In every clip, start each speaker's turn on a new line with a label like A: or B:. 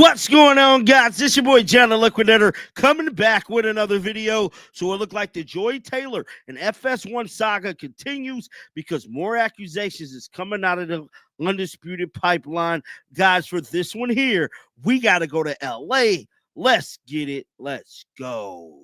A: What's going on, guys? This your boy John the Liquidator coming back with another video. So it looked like the Joy Taylor and FS1 saga continues because more accusations is coming out of the undisputed pipeline. Guys, for this one here, we got to go to LA. Let's get it. Let's go.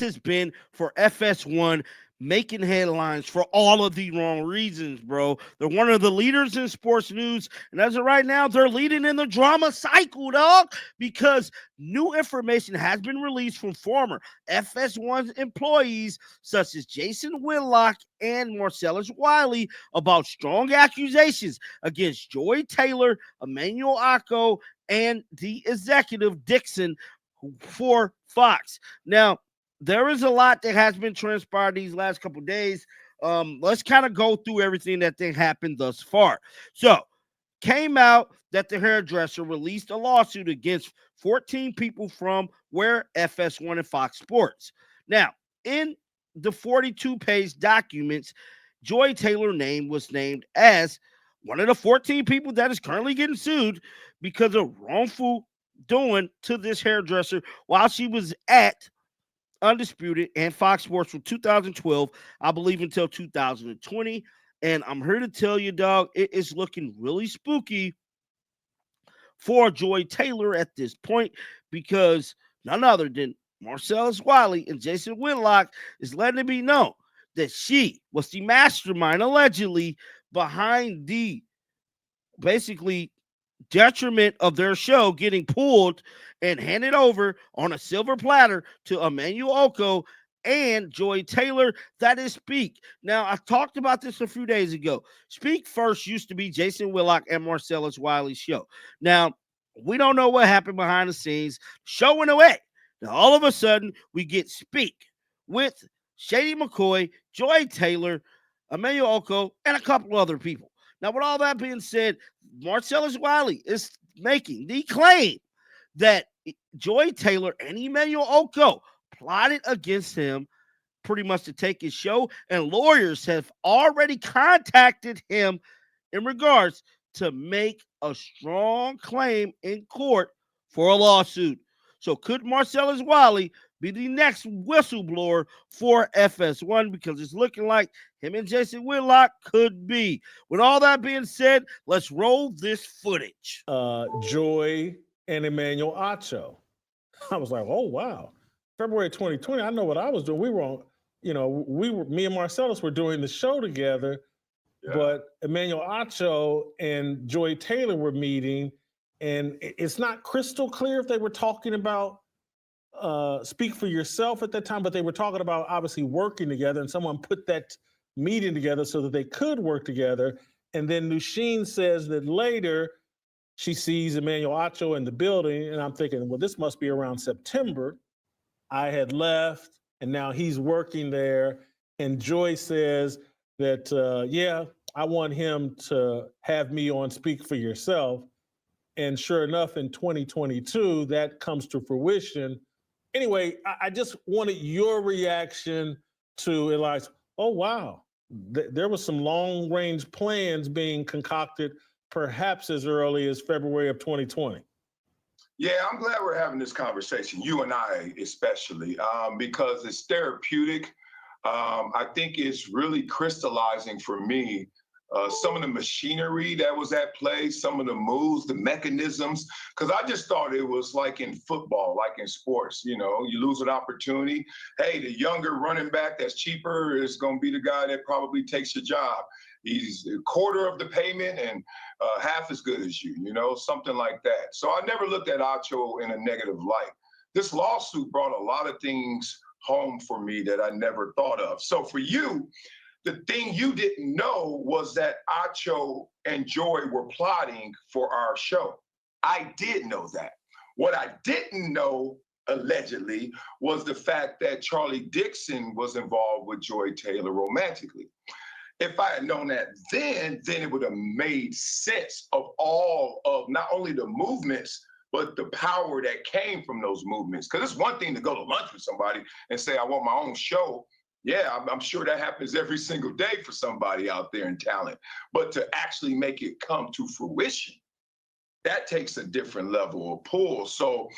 A: Has been for FS1 making headlines for all of the wrong reasons, bro. They're one of the leaders in sports news, and as of right now, they're leading in the drama cycle, dog, because new information has been released from former FS1 employees such as Jason Whitlock and Marcellus Wiley about strong accusations against Joy Taylor, Emmanuel Acco, and the executive Dixon for Fox. Now, there is a lot that has been transpired these last couple days. Let's kind of go through everything that happened thus far. So, came out that the hairdresser released a lawsuit against 14 people from where FS1 and Fox Sports. Now, in the 42-page documents, Joy Taylor's name was named as one of the 14 people that is currently getting sued because of wrongful doing to this hairdresser while she was at Undisputed and Fox Sports from 2012, I believe, until 2020. And I'm here to tell you, dog, it is looking really spooky for Joy Taylor at this point because none other than Marcellus Wiley and Jason Whitlock is letting it be known that she was the mastermind, allegedly, behind the basically detriment of their show getting pulled and handed over on a silver platter to Emmanuel Oko and Joy Taylor. That is Speak. Now, I talked about this a few days ago. Speak First used to be Jason Whitlock and Marcellus Wiley's show. Now, we don't know what happened behind the scenes. Show went away. Now, all of a sudden, we get Speak with Shady McCoy, Joy Taylor, Emmanuel Oko, and a couple other people. Now, with all that being said, Marcellus Wiley is making the claim that Joy Taylor and Emmanuel Oko plotted against him pretty much to take his show, and lawyers have already contacted him in regards to make a strong claim in court for a lawsuit. So could Marcellus Wiley be the next whistleblower for FS1 because it's looking like him and Jason Whitlock could be. With all that being said, let's roll this footage.
B: Joy and Emmanuel Acho. I was like, oh, wow. February 2020, I know what I was doing. We were on, me and Marcellus were doing the show together, but Emmanuel Acho and Joy Taylor were meeting, and it's not crystal clear if they were talking about Speak for Yourself at that time, but they were talking about obviously working together, and someone put that meeting together so that they could work together. And then Nusheen says that later she sees Emmanuel Acho in the building, and I'm thinking, well, this must be around September. I had left, and now he's working there. And Joy says that, yeah, I want him to have me on Speak for Yourself. And sure enough, in 2022, that comes to fruition. Anyway, I just wanted your reaction to it, like, oh, wow, there was some long-range plans being concocted perhaps as early as February of 2020.
C: Yeah, I'm glad we're having this conversation, you and I especially, because it's therapeutic. I think it's really crystallizing for me some of the machinery that was at play, some of the moves, the mechanisms, because I just thought it was like in football, like in sports, you lose an opportunity. Hey, the younger running back that's cheaper is going to be the guy that probably takes your job. He's a quarter of the payment and half as good as you, something like that. So I never looked at Acho in a negative light. This lawsuit brought a lot of things home for me that I never thought of. So for you, the thing you didn't know was that Acho and Joy were plotting for our show. I did know that. What I didn't know, allegedly, was the fact that Charlie Dixon was involved with Joy Taylor romantically. if I had known that then it would have made sense of all of not only the movements, but the power that came from those movements. Because it's one thing to go to lunch with somebody and say, I want my own show. Yeah, I'm sure that happens every single day for somebody out there in talent. But to actually make it come to fruition, that takes a different level of pull. So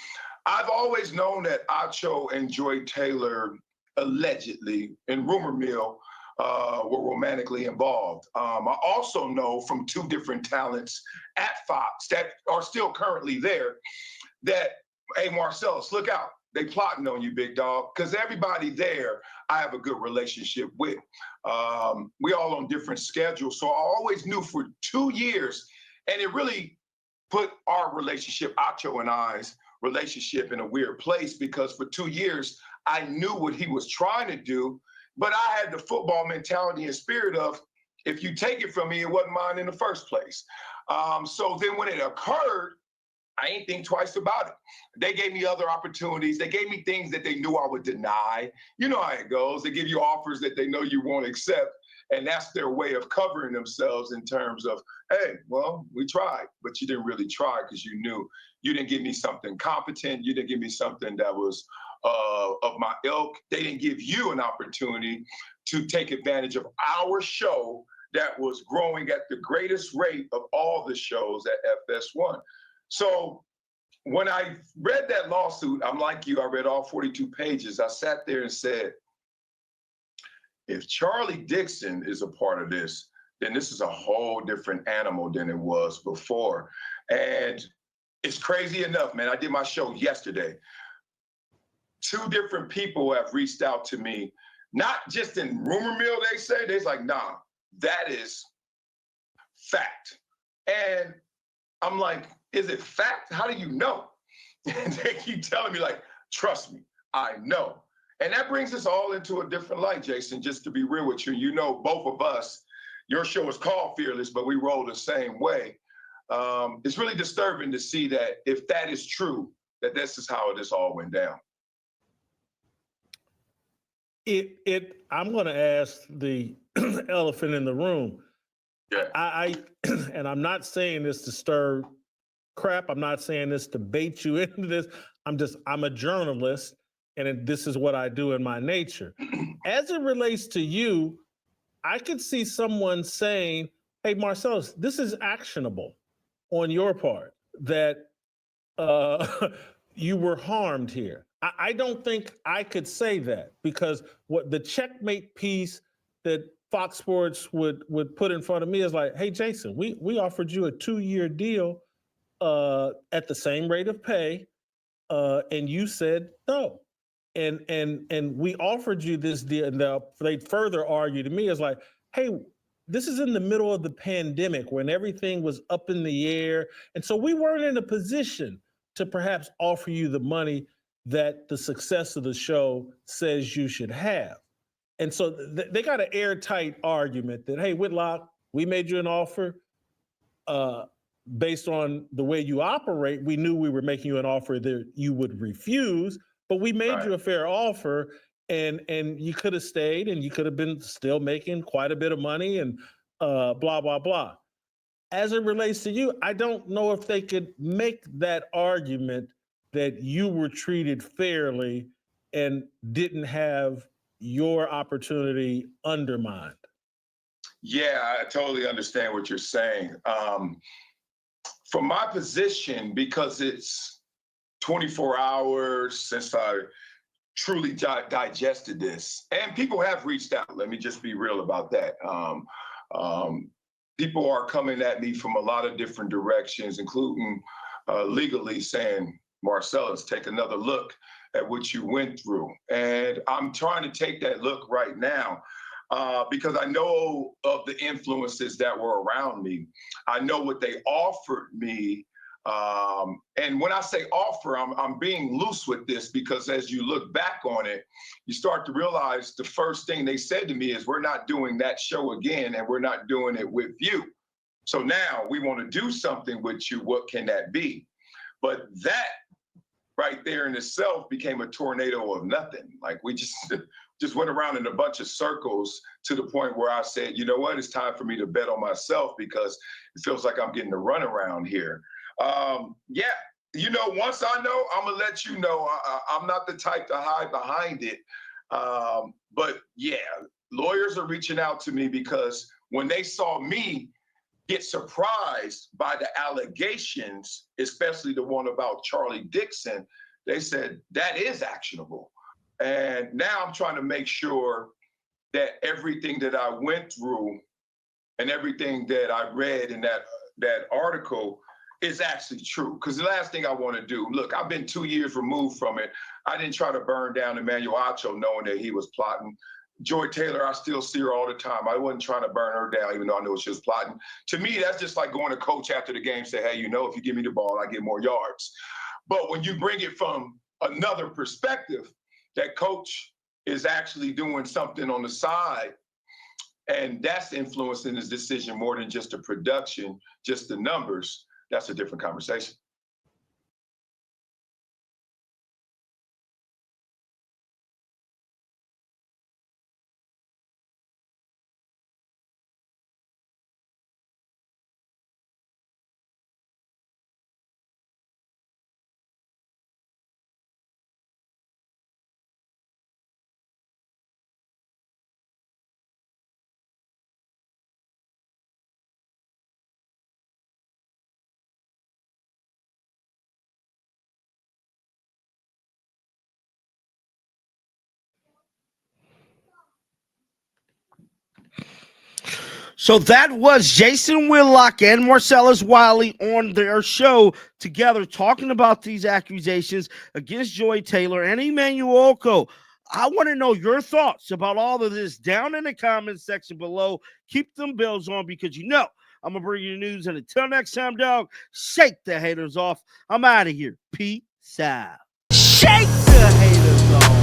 C: I've always known that Acho and Joy Taylor allegedly, in rumor mill, were romantically involved. I also know from two different talents at Fox that are still currently there that, hey, Marcellus, look out. They plotting on you, big dog, because everybody there I have a good relationship with. We all on different schedules. So I always knew for 2 years, and it really put our relationship, Acho and I's relationship, in a weird place, because for 2 years, I knew what he was trying to do, but I had the football mentality and spirit of, if you take it from me, it wasn't mine in the first place. So then when it occurred, I ain't think twice about it. They gave me other opportunities. They gave me things that they knew I would deny. You know how it goes. They give you offers that they know you won't accept, and that's their way of covering themselves in terms of, hey, well, we tried, but you didn't really try because you knew you didn't give me something competent. You didn't give me something that was of my ilk. They didn't give you an opportunity to take advantage of our show that was growing at the greatest rate of all the shows at FS1. So when I read that lawsuit, I'm like you, I read all 42 pages. I sat there and said, if Charlie Dixon is a part of this, then this is a whole different animal than it was before. And it's crazy enough, man. I did my show yesterday. 2 different people have reached out to me, not just in rumor mill, they say. They're like, nah, that is fact. And I'm like, is it fact? How do you know? And they keep telling me, like, trust me, I know. And that brings us all into a different light, Jason, just to be real with you. You know, both of us, your show is called Fearless, but we roll the same way. It's really disturbing to see that if that is true, that this is how this all went down.
B: I'm going to ask the elephant in the room.
C: Yeah.
B: I and I'm not saying this to stir crap. I'm not saying this to bait you into this. I'm a journalist, and this is what I do in my nature. As it relates to you, I could see someone saying, hey, Marcellus, this is actionable on your part, that you were harmed here. I don't think I could say that, because what the checkmate piece that Fox Sports would put in front of me is like, hey, Jason, we offered you a 2-year deal at the same rate of pay, and you said no. And we offered you this deal, and they'd further argue to me is like, hey, this is in the middle of the pandemic when everything was up in the air. And so we weren't in a position to perhaps offer you the money that the success of the show says you should have. And so they got an airtight argument that, hey, Whitlock, we made you an offer based on the way you operate. We knew we were making you an offer that you would refuse, but we made you a fair offer, and you could have stayed, and you could have been still making quite a bit of money, and blah, blah, blah. As it relates to you, I don't know if they could make that argument that you were treated fairly and didn't have your opportunity undermined.
C: Yeah, I totally understand what you're saying. From my position, because it's 24 hours since I truly digested this, and people have reached out. Let me just be real about that. People are coming at me from a lot of different directions, including legally saying, Marcellus, take another look at what you went through. And I'm trying to take that look right now because I know of the influences that were around me. I know what they offered me. And when I say offer, I'm being loose with this, because as you look back on it, you start to realize the first thing they said to me is, we're not doing that show again, and we're not doing it with you. So now we want to do something with you. What can that be? But that right there in itself became a tornado of nothing. Like we just went around in a bunch of circles to the point where I said, you know what, it's time for me to bet on myself because it feels like I'm getting the runaround here. Yeah, you know, once I know, I'm gonna let you know. I'm not the type to hide behind it. But yeah, lawyers are reaching out to me because when they saw me get surprised by the allegations, especially the one about Charlie Dixon, they said that is actionable. And now I'm trying to make sure that everything that I went through and everything that I read in that article is actually true. Because the last thing I want to do, look, I've been 2 years removed from it. I didn't try to burn down Emmanuel Acho knowing that he was plotting. Joy Taylor, I still see her all the time. I wasn't trying to burn her down, even though I knew she was plotting. To me, that's just like going to coach after the game, say, hey, you know, if you give me the ball, I get more yards. But when you bring it from another perspective, that coach is actually doing something on the side, and that's influencing his decision more than just the production, just the numbers, that's a different conversation.
A: So that was Jason Whitlock and Marcellus Wiley on their show together talking about these accusations against Joy Taylor and Emmanuel Oko. I want to know your thoughts about all of this down in the comments section below. Keep them bells on because you know I'm going to bring you the news. And until next time, dog, shake the haters off. I'm out of here. Peace out. Shake the haters off.